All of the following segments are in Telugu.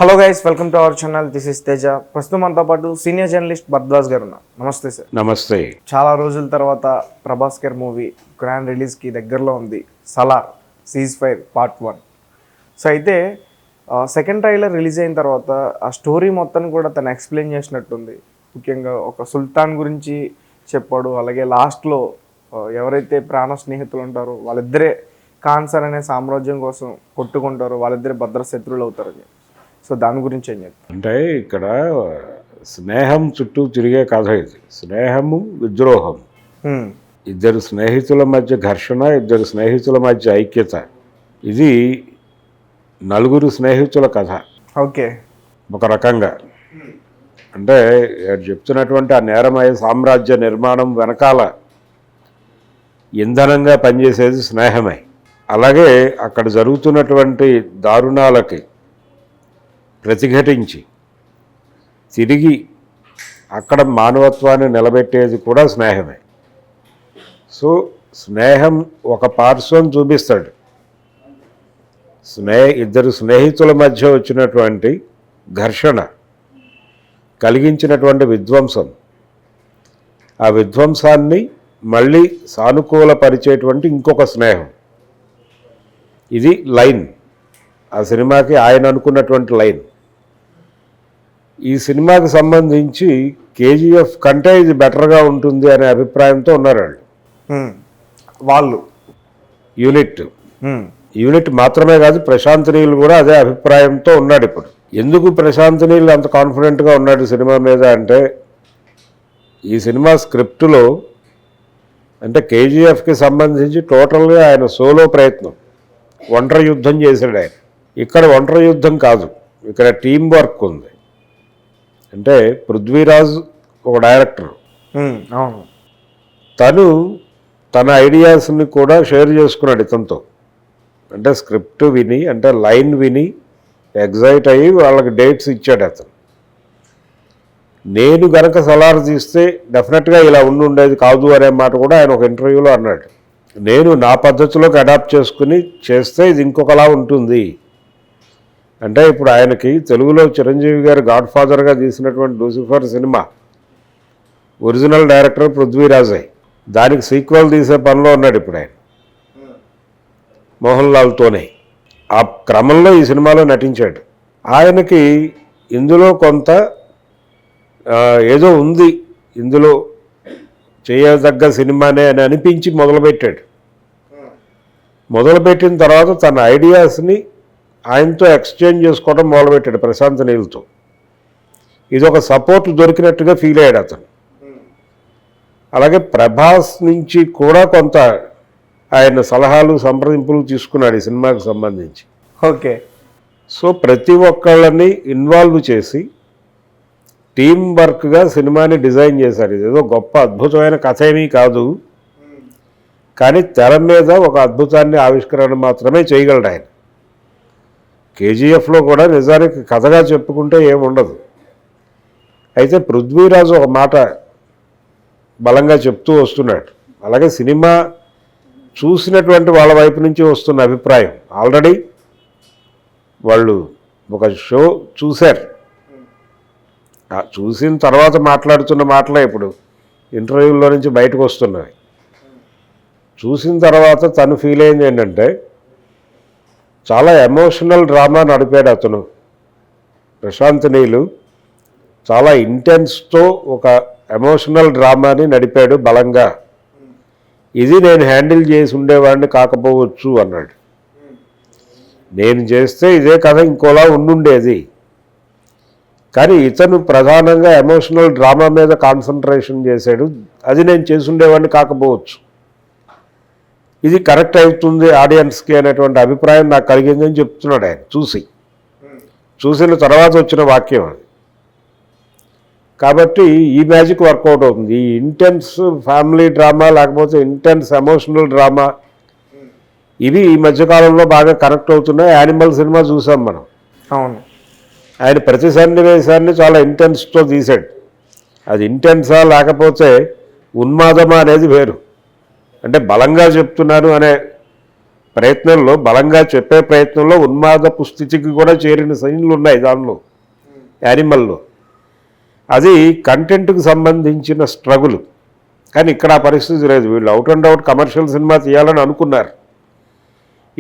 Hello guys, welcome to our channel. This is Teja. ప్రస్తుతం మనతో పాటు సీనియర్ జర్నలిస్ట్ భరద్వాజ్ గారు ఉన్నారు. నమస్తే సార్. నమస్తే. చాలా రోజుల తర్వాత ప్రభాస్ గారి మూవీ గ్రాండ్ రిలీజ్కి దగ్గరలో ఉంది. Salaar cease fire part 1. So అయితే సెకండ్ ట్రైలర్ రిలీజ్ అయిన తర్వాత ఆ స్టోరీ మొత్తం కూడా తను ఎక్స్ప్లెయిన్ చేసినట్టుంది. ముఖ్యంగా ఒక సుల్తాన్ గురించి చెప్పాడు. అలాగే లాస్ట్లో ఎవరైతే ప్రాణ స్నేహితులు ఉంటారో వాళ్ళిద్దరే కాన్సర్ అనే సామ్రాజ్యం కోసం కొట్టుకుంటారో వాళ్ళిద్దరే భద్రశత్రువులు అవుతారని. సో దాని గురించి ఏం చెప్తారు? అంటే ఇక్కడ స్నేహం చుట్టూ తిరిగే కథ ఇది. స్నేహము, విద్రోహం, ఇద్దరు స్నేహితుల మధ్య ఘర్షణ, ఇద్దరు స్నేహితుల మధ్య ఐక్యత. ఇది నలుగురు స్నేహితుల కథ. ఓకే. ఒక రకంగా అంటే చెప్తున్నటువంటి ఆ నేరమయ సామ్రాజ్య నిర్మాణం వెనకాల ఇంధనంగా పనిచేసేది స్నేహమే. అలాగే అక్కడ జరుగుతున్నటువంటి దారుణాలకి ప్రతిఘటించి తిరిగి అక్కడ మానవత్వాన్ని నిలబెట్టేది కూడా స్నేహమే. సో స్నేహం ఒక పార్శ్వం చూపిస్తాడు. ఇద్దరు స్నేహితుల మధ్య వచ్చినటువంటి ఘర్షణ కలిగించినటువంటి విధ్వంసం, ఆ విధ్వంసాన్ని మళ్ళీ సానుకూలపరిచేటువంటి ఇంకొక స్నేహం. ఇది లైన్. ఆ సినిమాకి ఆయన అనుకున్నటువంటి లైన్. ఈ సినిమాకి సంబంధించి కేజీఎఫ్ కంటే ఇది బెటర్గా ఉంటుంది అనే అభిప్రాయంతో ఉన్నారు వాళ్ళు. యూనిట్ మాత్రమే కాదు, ప్రశాంత్ నీల్ కూడా అదే అభిప్రాయంతో ఉన్నాడు. ఇప్పుడు ఎందుకు ప్రశాంత్ నీల్ అంత కాన్ఫిడెంట్గా ఉన్నాడు సినిమా మీద అంటే, ఈ సినిమా స్క్రిప్టులో అంటే కేజీఎఫ్కి సంబంధించి టోటల్గా ఆయన సోలో ప్రయత్నం, ఒంటరి యుద్ధం చేశాడు ఆయన. ఇక్కడ ఒంటరి యుద్ధం కాదు, ఇక్కడ టీం వర్క్ ఉంది. అంటే పృథ్వీరాజ్ ఒక డైరెక్టర్, తను తన ఐడియాస్ని కూడా షేర్ చేసుకున్నాడు ఇతనితో. అంటే స్క్రిప్ట్ విని, అంటే లైన్ విని ఎగ్జైట్ అయ్యి వాళ్ళకి డేట్స్ ఇచ్చాడు అతను. నేను గనక సలార్ తీస్తే డెఫినెట్గా ఇలా ఉండేది కాదు అనే మాట కూడా ఆయన ఒక ఇంటర్వ్యూలో అన్నాడు. నేను నా పద్ధతిలోకి అడాప్ట్ చేసుకుని చేస్తే ఇది ఇంకొకలా ఉంటుంది. అంటే ఇప్పుడు ఆయనకి తెలుగులో చిరంజీవి గారు గాడ్ ఫాదర్గా తీసినటువంటి లూసిఫర్ సినిమా ఒరిజినల్ డైరెక్టర్ పృథ్వీరాజే. దానికి సీక్వెల్ తీసే పనిలో ఉన్నాడు ఇప్పుడు ఆయన, మోహన్ లాల్తోనే. ఆ క్రమంలో ఈ సినిమాలో నటించాడు. ఆయనకి ఇందులో కొంత ఏదో ఉంది, ఇందులో చేయదగ్గ సినిమానే అని అనిపించి మొదలుపెట్టాడు. మొదలుపెట్టిన తర్వాత తన ఐడియాస్ని ఆయనతో ఎక్స్చేంజ్ చేసుకోవడం మొదలుపెట్టాడు ప్రశాంత్ నీల్తో. ఇది ఒక సపోర్ట్ దొరికినట్టుగా ఫీల్ అయ్యాడు అతను. అలాగే ప్రభాస్ నుంచి కూడా కొంత ఆయన సలహాలు, సంప్రదింపులు తీసుకున్నాడు ఈ సినిమాకి సంబంధించి. ఓకే. సో ప్రతి ఒక్కళ్ళని ఇన్వాల్వ్ చేసి టీం వర్క్గా సినిమాని డిజైన్ చేశారు. ఇదేదో గొప్ప అద్భుతమైన కథ ఏమీ కాదు, కానీ తెర మీద ఒక అద్భుతాన్ని ఆవిష్కరణ మాత్రమే చేయగలడు ఆయన. కేజీఎఫ్లో కూడా నిజానికి కథగా చెప్పుకుంటే ఏముండదు. అయితే పృథ్వీరాజు ఒక మాట బలంగా చెప్తూ వస్తున్నాడు. అలాగే సినిమా చూసినటువంటి వాళ్ళ వైపు నుంచి వస్తున్న అభిప్రాయం, ఆల్రెడీ వాళ్ళు ఒక షో చూశారు. చూసిన తర్వాత మాట్లాడుతున్న మాటలే ఇప్పుడు ఇంటర్వ్యూల్లో నుంచి బయటకు వస్తున్నాయి. చూసిన తర్వాత తను ఫీల్ అయింది ఏంటంటే, చాలా ఎమోషనల్ డ్రామా నడిపాడు అతను. ప్రశాంత్ నీలు చాలా ఇంటెన్స్తో ఒక ఎమోషనల్ డ్రామాని నడిపాడు బలంగా. ఇది నేను హ్యాండిల్ చేసి ఉండేవాడిని కాకపోవచ్చు అన్నాడు. నేను చేస్తే ఇదే కథ ఇంకోలా ఉండుండేది, కానీ ఇతను ప్రధానంగా ఎమోషనల్ డ్రామా మీద కాన్సన్ట్రేషన్ చేశాడు. అది నేను చేసి ఉండేవాడిని కాకపోవచ్చు, ఇది కరెక్ట్ అవుతుంది ఆడియన్స్కి అనేటువంటి అభిప్రాయం నాకు కలిగిందని చెప్తున్నాడు ఆయన చూసిన తర్వాత వచ్చిన వాక్యం అది. కాబట్టి ఈ మ్యాజిక్ వర్కౌట్ అవుతుంది. ఈ ఇంటెన్స్ ఫ్యామిలీ డ్రామా లేకపోతే ఇంటెన్స్ ఎమోషనల్ డ్రామా, ఇవి ఈ మధ్యకాలంలో బాగా కనెక్ట్ అవుతున్నాయి. యానిమల్ సినిమా చూసాం మనం. అవును. ఆయన ప్రతి సన్నివేశాన్ని చాలా ఇంటెన్స్తో తీశాడు. అది ఇంటెన్సా లేకపోతే ఉన్మాదమా అనేది వేరు. అంటే బలంగా చెప్తున్నాను అనే ప్రయత్నంలో, బలంగా చెప్పే ప్రయత్నంలో ఉన్మాదపు స్థితికి కూడా చేరిన సీన్లు ఉన్నాయి దానిలో, యానిమల్లో. అది కంటెంట్కి సంబంధించిన స్ట్రగుల్. కానీ ఇక్కడ ఆ పరిస్థితి లేదు. వీళ్ళు out and out commercial cinema తీయాలని అనుకున్నారు.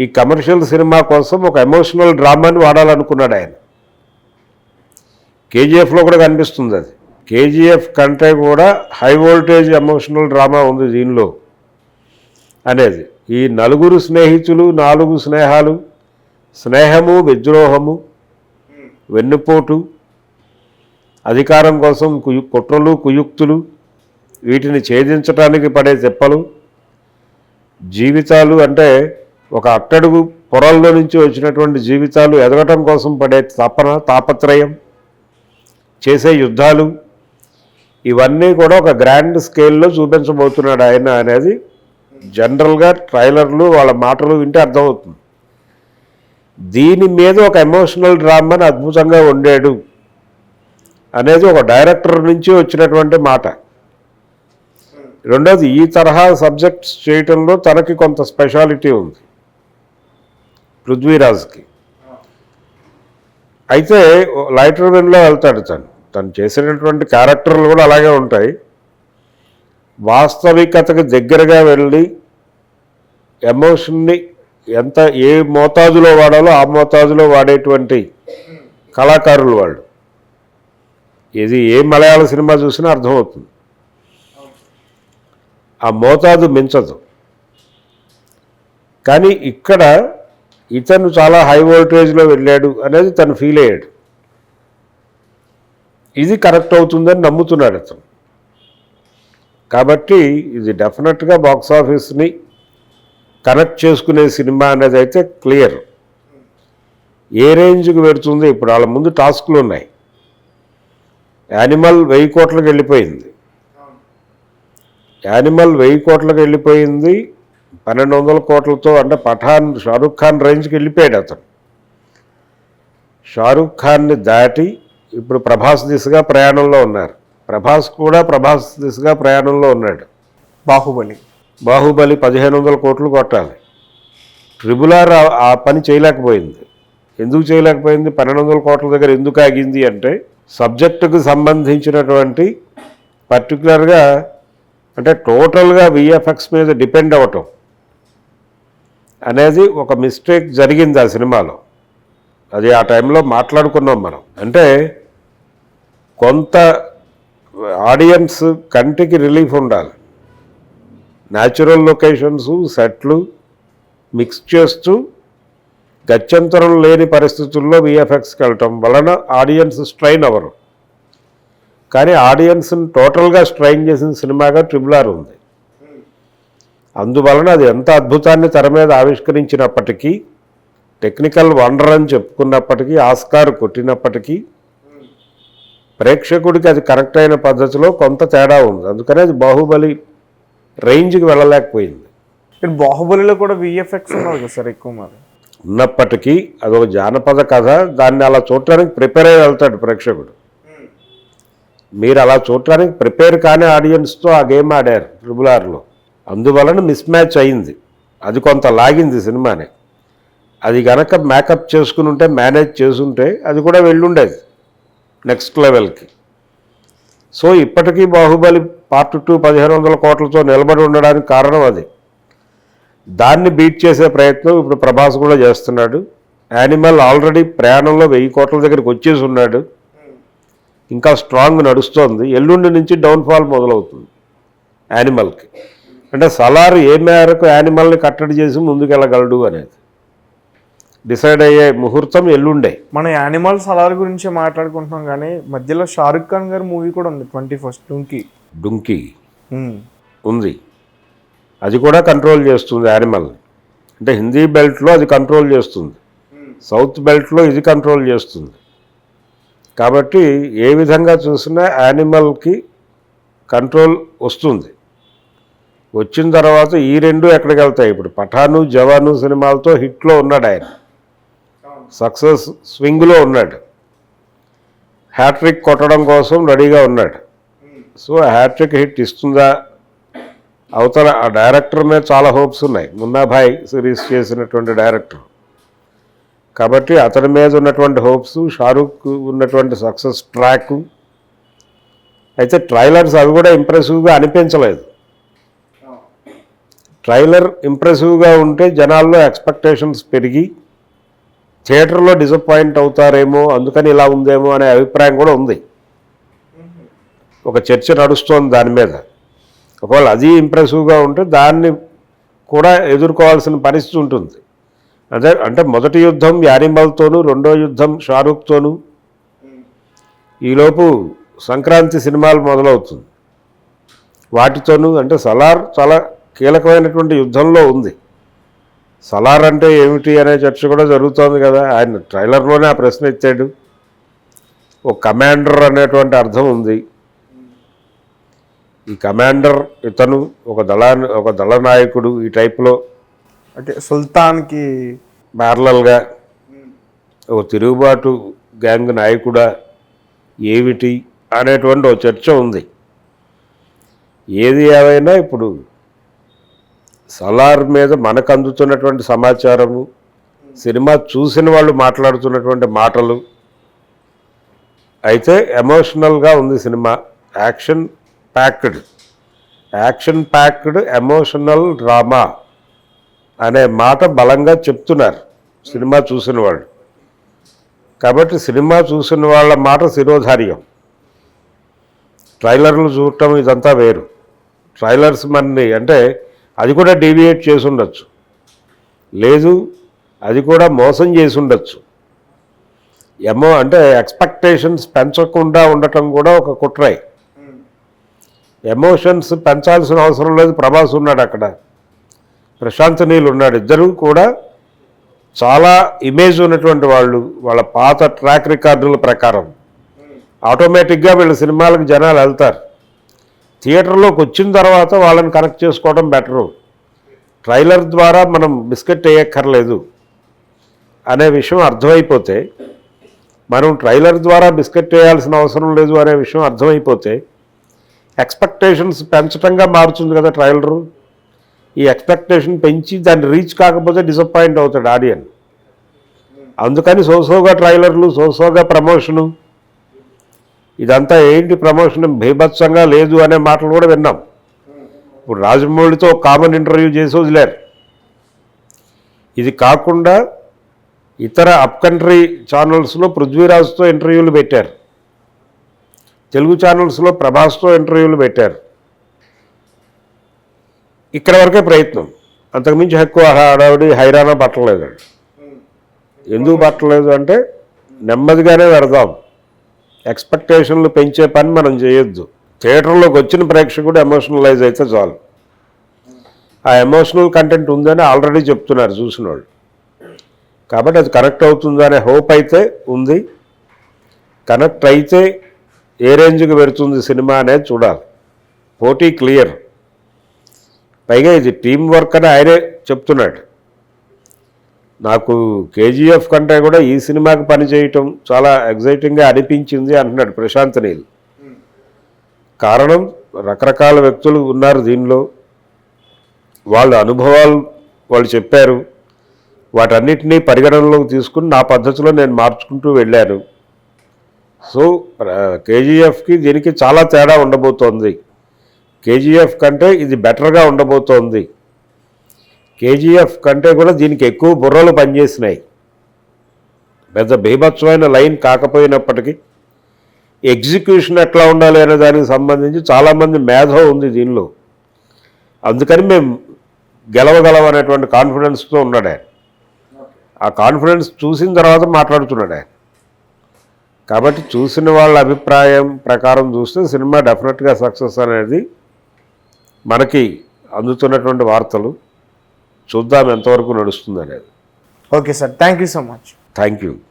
ఈ కమర్షియల్ సినిమా కోసం ఒక ఎమోషనల్ డ్రామాని వాడాలనుకున్నాడు ఆయన. కేజీఎఫ్లో కూడా కనిపిస్తుంది అది. కేజీఎఫ్ కంటే కూడా హై వోల్టేజ్ ఎమోషనల్ డ్రామా ఉంది దీనిలో అనేది. ఈ నలుగురు స్నేహితులు, 4 స్నేహాలు, స్నేహము, విద్రోహము, వెన్నుపోటు, అధికారం కోసం కుట్రలు, కుయుక్తులు, వీటిని ఛేదించడానికి పడే తిప్పలు, జీవితాలు అంటే ఒక అట్టడుగు పొరల్లో నుంచి వచ్చినటువంటి జీవితాలు ఎదగటం కోసం పడే తపన, తాపత్రయం, చేసే యుద్ధాలు, ఇవన్నీ కూడా ఒక గ్రాండ్ స్కేల్లో చూపించబోతున్నాడు ఆయన అనేది జనరల్గా ట్రైలర్లు, వాళ్ళ మాటలు వింటే అర్థమవుతుంది. దీని మీద ఒక ఎమోషనల్ డ్రామాని అద్భుతంగా వండాడు అనేది ఒక డైరెక్టర్ నుంచి వచ్చినటువంటి మాట. రెండోది, ఈ తరహా సబ్జెక్ట్స్ చేయటంలో తనకి కొంత స్పెషాలిటీ ఉంది పృథ్వీరాజ్కి. అయితే లైటర్ వెన్లో వెళ్తాడు తను చేసినటువంటి క్యారెక్టర్లు కూడా అలాగే ఉంటాయి. వాస్తవికతకు దగ్గరగా వెళ్ళి ఎమోషన్ని ఎంత ఏ మోతాదులో వాడాలో ఆ మోతాదులో వాడేటువంటి కళాకారులు వాళ్ళు. ఇది ఏ మలయాళ సినిమా చూసినా అర్థమవుతుంది. ఆ మోతాదు మించదు. కానీ ఇక్కడ ఇతను చాలా హై వోల్టేజ్లో వెళ్ళాడు అనేది తను ఫీల్ అయ్యాడు. ఇది కరెక్ట్ అవుతుందని నమ్ముతున్నాడు అతను. కాబట్టి ఇది డెఫినెట్గా బాక్స్ ఆఫీస్ని కనెక్ట్ చేసుకునే సినిమా అనేది అయితే క్లియర్. ఏ రేంజ్కి పెడుతుంది, ఇప్పుడు వాళ్ళ ముందు టాస్క్లు ఉన్నాయి. యానిమల్ 1000 కోట్లకు వెళ్ళిపోయింది. యానిమల్ 1000 కోట్లకు వెళ్ళిపోయింది. 1200 కోట్లతో, అంటే పఠాన్ షారుఖ్ ఖాన్ రేంజ్కి వెళ్ళిపోయాడు అతను. షారుఖ్ ఖాన్ని దాటి ఇప్పుడు ప్రభాస్ దిశగా ప్రయాణంలో ఉన్నారు. ప్రభాస్ కూడా ప్రభాస్ దిశగా ప్రయాణంలో ఉన్నాడు. బాహుబలి 1500 కోట్లు కొట్టాలి. ట్రిబుల్ ఆర్ ఆ పని చేయలేకపోయింది. ఎందుకు చేయలేకపోయింది? 1200 కోట్ల దగ్గర ఎందుకు ఆగింది అంటే, సబ్జెక్టుకు సంబంధించినటువంటి పర్టికులర్గా అంటే టోటల్గా విఎఫ్ఎక్స్ మీద డిపెండ్ అవ్వటం అనేది ఒక మిస్టేక్ జరిగింది ఆ సినిమాలో. అది ఆ టైంలో మాట్లాడుకున్నాం మనం. అంటే కొంత ఆడియన్స్ కంటికి రిలీఫ్ ఉండాలి. న్యాచురల్ లొకేషన్స్, సెట్లు మిక్స్ చేస్తూ గత్యంతరం లేని పరిస్థితుల్లో విఎఫ్ఎక్స్కి వెళ్ళటం వలన ఆడియన్స్ స్ట్రైన్ అవ్వరు. కానీ ఆడియన్స్ని టోటల్గా స్ట్రైన్ చేసిన సినిమాగా ట్రిబుల్ ఆర్ ఉంది. అందువలన అది ఎంత అద్భుతాన్ని తెర మీద ఆవిష్కరించినప్పటికీ, టెక్నికల్ వండర్ అని చెప్పుకున్నప్పటికీ, ఆస్కార్ కొట్టినప్పటికీ, ప్రేక్షకుడికి అది కరెక్ట్ అయిన పద్ధతిలో కొంత తేడా ఉంది. అందుకనే అది బాహుబలి రేంజ్కి వెళ్ళలేకపోయింది. బాహుబలిలో కూడా విఎఫ్ఎక్స్ ఉన్నారు కదా సార్ ఎక్కువ. మరి ఉన్నప్పటికీ అదొక జానపద కథ. దాన్ని అలా చూడటానికి ప్రిపేర్ అయ్యి వెళ్తాడు ప్రేక్షకుడు. మీరు అలా చూడటానికి ప్రిపేర్ కాని ఆడియన్స్తో ఆ గేమ్ ఆడారు ట్రిబుల్ ఆర్లో. అందువలన మిస్ మ్యాచ్ అయింది. అది కొంత లాగింది సినిమాని. అది గనక మేకప్ చేసుకుని ఉంటే, మేనేజ్ చేసుంటే అది కూడా వెళ్ళుండేది నెక్స్ట్ లెవెల్కి. సో ఇప్పటికీ బాహుబలి పార్ట్ 2 1500 కోట్లతో నిలబడి ఉండడానికి కారణం అది. దాన్ని బీట్ చేసే ప్రయత్నం ఇప్పుడు ప్రభాస్ కూడా చేస్తున్నాడు. యానిమల్ ఆల్రెడీ ప్రయాణంలో 1000 కోట్ల దగ్గరికి వచ్చేసి ఉన్నాడు. ఇంకా స్ట్రాంగ్ నడుస్తోంది. ఎల్లుండి నుంచి డౌన్ఫాల్ మొదలవుతుంది యానిమల్కి. అంటే సలార్ ఏ మేరకు యానిమల్ని కట్టడి చేసి ముందుకెళ్ళగలడు అనేది డిసైడ్ అయ్యే ముహూర్తం ఎల్లుండే. మన యానిమల్ సలార్ గురించి మాట్లాడుకుంటున్నాం, కానీ మధ్యలో షారుఖ్ ఖాన్ గారి మూవీ కూడా ఉంది 21st డుంకీ ఉంది. అది కూడా కంట్రోల్ చేస్తుంది యానిమల్ని. అంటే హిందీ బెల్ట్లో అది కంట్రోల్ చేస్తుంది, సౌత్ బెల్ట్లో ఇది కంట్రోల్ చేస్తుంది. కాబట్టి ఏ విధంగా చూసినా యానిమల్కి కంట్రోల్ వస్తుంది. వచ్చిన తర్వాత ఈ రెండు ఎక్కడికి వెళ్తాయి? ఇప్పుడు పఠాను, జవాను సినిమాలతో హిట్లో ఉన్నాడు ఆయన, సక్సెస్ స్వింగ్లో ఉన్నాడు, హ్యాట్రిక్ కొట్టడం కోసం రెడీగా ఉన్నాడు. సో హ్యాట్రిక్ హిట్ ఇస్తుందా అవతల ఆ డైరెక్టర్ మీద చాలా హోప్స్ ఉన్నాయి. మున్నాభాయ్ సిరీస్ చేసినటువంటి డైరెక్టర్ కాబట్టి అతని మీద ఉన్నటువంటి హోప్స్, షారూక్ ఉన్నటువంటి సక్సెస్ ట్రాక్. అయితే ట్రైలర్స్ అవి కూడా ఇంప్రెసివ్గా అనిపించలేదు. ట్రైలర్ ఇంప్రెసివ్గా ఉంటే జనాల్లో ఎక్స్పెక్టేషన్స్ పెరిగి థియేటర్లో డిసప్పాయింట్ అవుతారేమో, అందుకని ఇలా ఉందేమో అనే అభిప్రాయం కూడా ఉంది. ఒక చర్చ నడుస్తోంది దాని మీద. ఒకవేళ అది ఇంప్రెసివ్గా ఉంటే దాన్ని కూడా ఎదుర్కోవాల్సిన పరిస్థితి ఉంటుంది. అదే అంటే మొదటి యుద్ధం యానిమల్తోనూ, రెండో యుద్ధం షారూక్తోనూ, ఈలోపు సంక్రాంతి సినిమాలు మొదలవుతుంది వాటితోనూ. అంటే సలార్ చాలా కీలకమైనటువంటి యుద్ధంలో ఉంది. సలార్ అంటే ఏమిటి అనే చర్చ కూడా జరుగుతోంది కదా. ఆయన ట్రైలర్లోనే ఆ ప్రశ్న ఎత్తాడు. ఒక కమాండర్ అనేటువంటి అర్థం ఉంది. ఈ కమాండర్ ఇతను ఒక దళ నాయకుడు ఈ టైప్లో, అంటే సుల్తాన్కి ప్యారలల్గా ఒక తిరుగుబాటు గ్యాంగ్ నాయకుడా ఏమిటి అనేటువంటి ఒక చర్చ ఉంది. ఏది ఏమైనా ఇప్పుడు సలార్ మీద మనకు అందుతున్నటువంటి సమాచారము, సినిమా చూసిన వాళ్ళు మాట్లాడుతున్నటువంటి మాటలు అయితే ఎమోషనల్గా ఉంది cinema. Action packed emotional drama అనే మాట బలంగా చెప్తున్నారు సినిమా చూసిన వాళ్ళు. కాబట్టి సినిమా చూసిన వాళ్ళ మాట శిరోధార్యం. ట్రైలర్లు చూడటం ఇదంతా వేరు. ట్రైలర్స్ మనని అంటే అది కూడా డీవియేట్ చేసి ఉండొచ్చు, లేదు అది కూడా మోసం చేసి ఉండొచ్చు. అంటే ఎక్స్పెక్టేషన్స్ పెంచకుండా ఉండటం కూడా ఒక కుట్రై. ఎమోషన్స్ పెంచాల్సిన అవసరం లేదు. ప్రభాస్ ఉన్నాడు అక్కడ, ప్రశాంత్ నీల్ ఉన్నాడు. ఇద్దరు కూడా చాలా ఇమేజ్ ఉన్నటువంటి వాళ్ళు. వాళ్ళ పాత ట్రాక్ రికార్డుల ప్రకారం ఆటోమేటిక్గా వీళ్ళ సినిమాలకు జనాలు వెళ్తారు. థియేటర్లోకి వచ్చిన తర్వాత వాళ్ళని కనెక్ట్ చేసుకోవడం బెటరు. ట్రైలర్ ద్వారా మనం బిస్కెట్ వేయక్కర్లేదు అనే విషయం అర్థమైపోతే, మనం ట్రైలర్ ద్వారా బిస్కెట్ వేయాల్సిన అవసరం లేదు అనే విషయం అర్థమైపోతే ఎక్స్పెక్టేషన్స్ పెంచటంగా మారుతుంది కదా ట్రైలరు. ఈ ఎక్స్పెక్టేషన్ పెంచి దాన్ని రీచ్ కాకపోతే డిసప్పాయింట్ అవుతాడు ఆడియన్. అందుకని సోసోగా ట్రైలర్లు, సోసోగా ప్రమోషను, ఇదంతా ఏంటి ప్రమోషన్ భీభత్సంగా లేదు అనే మాటలు కూడా విన్నాం. ఇప్పుడు రాజమౌళితో కామన్ ఇంటర్వ్యూ చేసి వదిలేరు. ఇది కాకుండా ఇతర అప్ కంట్రీ ఛానల్స్లో పృథ్వీరాజ్తో ఇంటర్వ్యూలు పెట్టారు, తెలుగు ఛానల్స్లో ప్రభాస్తో ఇంటర్వ్యూలు పెట్టారు. ఇక్కడ వరకే ప్రయత్నం, అంతకుమించి ఎక్కువ హడావిడి హైరానా పట్టలేదు. ఎందుకు పట్టలేదు అంటే నెమ్మదిగానే పెడదాం, ఎక్స్పెక్టేషన్లు పెంచే పని మనం చేయొద్దు. థియేటర్లోకి వచ్చిన ప్రేక్షకుడు ఎమోషనలైజ్ అయితే చాలు. ఆ ఎమోషనల్ కంటెంట్ ఉందని ఆల్రెడీ చెప్తున్నారు చూసిన వాళ్ళు. కాబట్టి అది కనెక్ట్ అవుతుందనే హోప్ అయితే ఉంది. కనెక్ట్ అయితే ఏ రేంజ్కి పెడుతుంది సినిమా అనేది చూడాలి. పోటీ క్లియర్. పైగా ఇది టీం వర్క్ అని ఆయనే చెప్తున్నాడు. నాకు కేజీఎఫ్ కంటే కూడా ఈ సినిమాకి పనిచేయటం చాలా ఎగ్జైటింగ్గా అనిపించింది అంటున్నాడు ప్రశాంత్ నీల్. కారణం రకరకాల వ్యక్తులు ఉన్నారు దీనిలో, వాళ్ళ అనుభవాలు వాళ్ళు చెప్పారు. వాటన్నిటినీ పరిగణనలోకి తీసుకుని నా పద్ధతిలో నేను మార్చుకుంటూ వెళ్ళాను. సో కేజీఎఫ్కి దీనికి చాలా తేడా ఉండబోతోంది. కేజీఎఫ్ కంటే ఇది బెటర్గా ఉండబోతోంది. కేజీఎఫ్ కంటే కూడా దీనికి ఎక్కువ బుర్రలు పనిచేసినాయి. పెద్ద బీభత్సమైన లైన్ కాకపోయినప్పటికీ ఎగ్జిక్యూషన్ ఎట్లా ఉండాలి అనే దానికి సంబంధించి చాలామంది మేధో ఉంది దీనిలో. అందుకని మేము గెలవగలం అనేటువంటి కాన్ఫిడెన్స్తో ఉన్నాడు ఆయన. ఆ కాన్ఫిడెన్స్ చూసిన తర్వాత మాట్లాడుతున్నాడు ఆయన. కాబట్టి చూసిన వాళ్ళ అభిప్రాయం ప్రకారం చూస్తే సినిమా డెఫినెట్గా సక్సెస్ అనేది మనకి అందుతున్నటువంటి వార్తలు. చూద్దాం ఎంతవరకు నడుస్తుంది అనేది. Okay sir, thank you so much. Thank you.